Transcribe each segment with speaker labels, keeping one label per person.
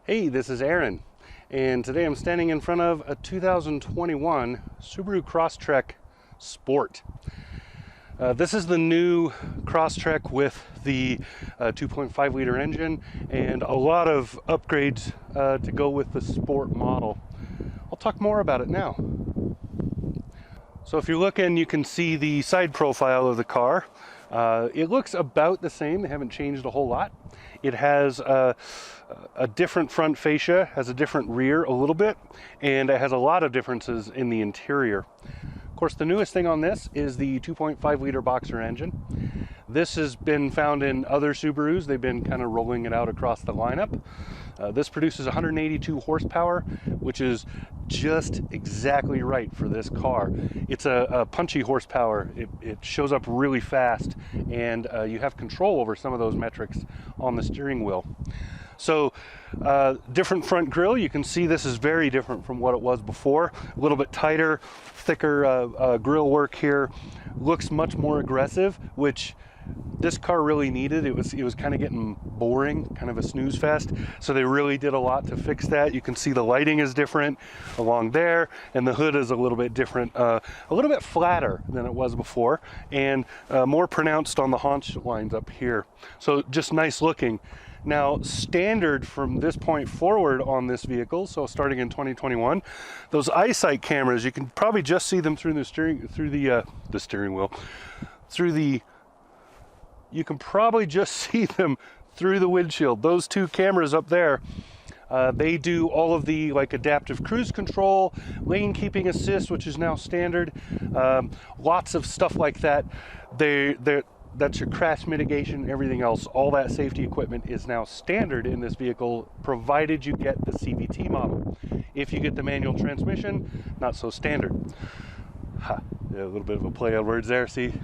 Speaker 1: Hey, this is Aaron, and today I'm standing in front of a 2021 Subaru Crosstrek Sport. This is the new Crosstrek with the 2.5 liter engine and a lot of upgrades to go with the Sport model. I'll talk more about it now. So if you're looking, you can see the side profile of the car. It looks about the same. They haven't changed a whole lot. It has a different front fascia, has a different rear a little bit, and it has a lot of differences in the interior. Of course, the newest thing on this is the 2.5 liter boxer engine. This has been found in other Subarus. They've been kind of rolling it out across the lineup. This produces 182 horsepower, which is just exactly right for this car. It's a punchy horsepower. It shows up really fast, and you have control over some of those metrics on the steering wheel. So different front grille. You can see this is very different from what it was before. A little bit tighter, thicker grille work here. Looks much more aggressive, which this car really needed. It was kind of getting boring, kind of a snooze fest. So they really did a lot to fix that. You can see the lighting is different along there, and the hood is a little bit different, a little bit flatter than it was before, and more pronounced on the haunch lines up here. So just nice looking. Now, standard from this point forward on this vehicle, so starting in 2021, those Eyesight cameras, you can probably just see them through the steering wheel. You can probably just see them through the windshield. Those two cameras up there, they do all of the adaptive cruise control, lane keeping assist, which is now standard, lots of stuff like that. That's your crash mitigation, everything else. All that safety equipment is now standard in this vehicle, provided you get the CVT model. If you get the manual transmission, not so standard. Ha, yeah, a little bit of a play on words there, see?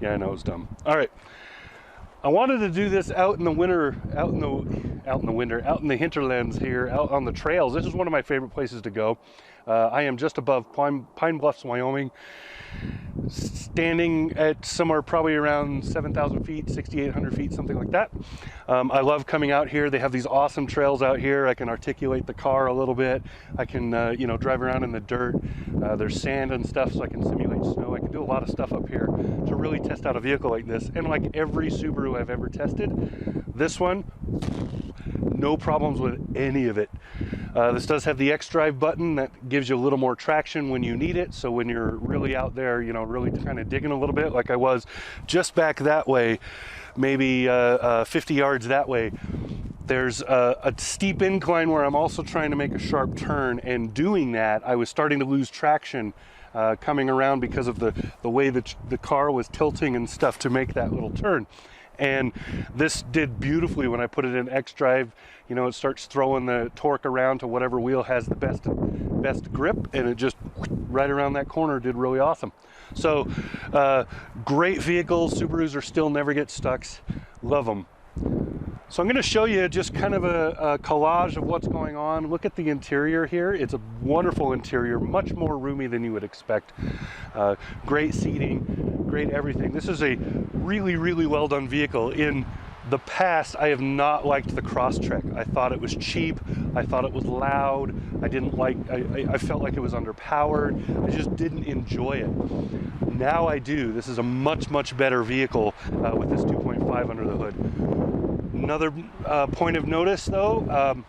Speaker 1: Yeah, I know it's dumb. All right, I wanted to do this out in the winter, out in the hinterlands here, out on the trails. This is one of my favorite places to go. I am just above Pine Bluffs, Wyoming, standing at somewhere probably around 7,000 feet, 6,800 feet, something like that. I love coming out here. They have these awesome trails out here. I can articulate the car a little bit. I can, drive around in the dirt. There's sand and stuff, so I can simulate snow. I can do a lot of stuff up here to really test out a vehicle like this. And like every Subaru I've ever tested, this one, no problems with any of it. This does have the X-Drive button that gives you a little more traction when you need it. So when you're really out there, really kind of digging a little bit, like I was just back that way, maybe 50 yards that way, there's a steep incline where I'm also trying to make a sharp turn, and doing that, I was starting to lose traction coming around because of the way that the car was tilting and stuff to make that little turn. And this did beautifully when I put it in X-Drive. It starts throwing the torque around to whatever wheel has the best grip, and it just right around that corner did really awesome. So great vehicles. Subarus are still never get stuck. Love them. So I'm going to show you just kind of a collage of what's going on. Look at the interior here. It's a wonderful interior, much more roomy than you would expect. Great seating, great everything. This is a really, really well done vehicle. In the past, I have not liked the Crosstrek. I thought it was cheap. I thought it was loud. I felt like it was underpowered. I just didn't enjoy it. Now I do. This is a much, much better vehicle with this 2.5 under the hood. Another point of notice though,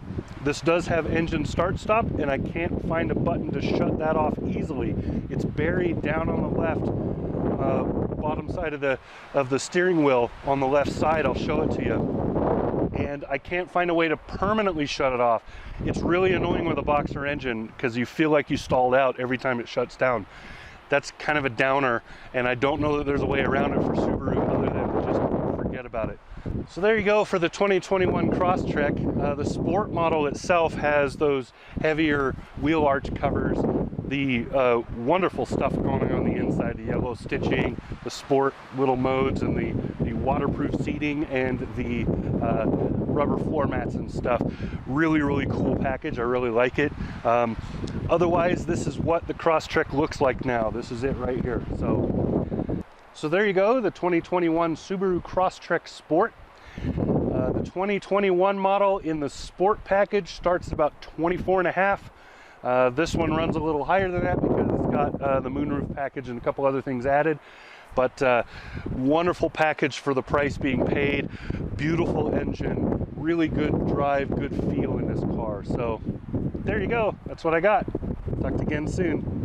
Speaker 1: this does have engine start-stop, and I can't find a button to shut that off easily. It's buried down on the left, bottom side of the steering wheel on the left side. I'll show it to you. And I can't find a way to permanently shut it off. It's really annoying with a boxer engine because you feel like you stalled out every time it shuts down. That's kind of a downer, and I don't know that there's a way around it for Subaru other than just forget about it. So there you go for the 2021 Crosstrek. The Sport model itself has those heavier wheel arch covers, the wonderful stuff going on the inside, the yellow stitching, the Sport little modes, and the waterproof seating, and the rubber floor mats and stuff. Really, really cool package. I really like it. Otherwise, this is what the Crosstrek looks like now. This is it right here. So there you go, the 2021 Subaru Crosstrek Sport. The 2021 model in the sport package starts about 24.5. This one runs a little higher than that because it's got the moonroof package and a couple other things added. But wonderful package for the price being paid. Beautiful engine, really good drive, good feel in this car. So there you go. That's what I got. Talk to you again soon.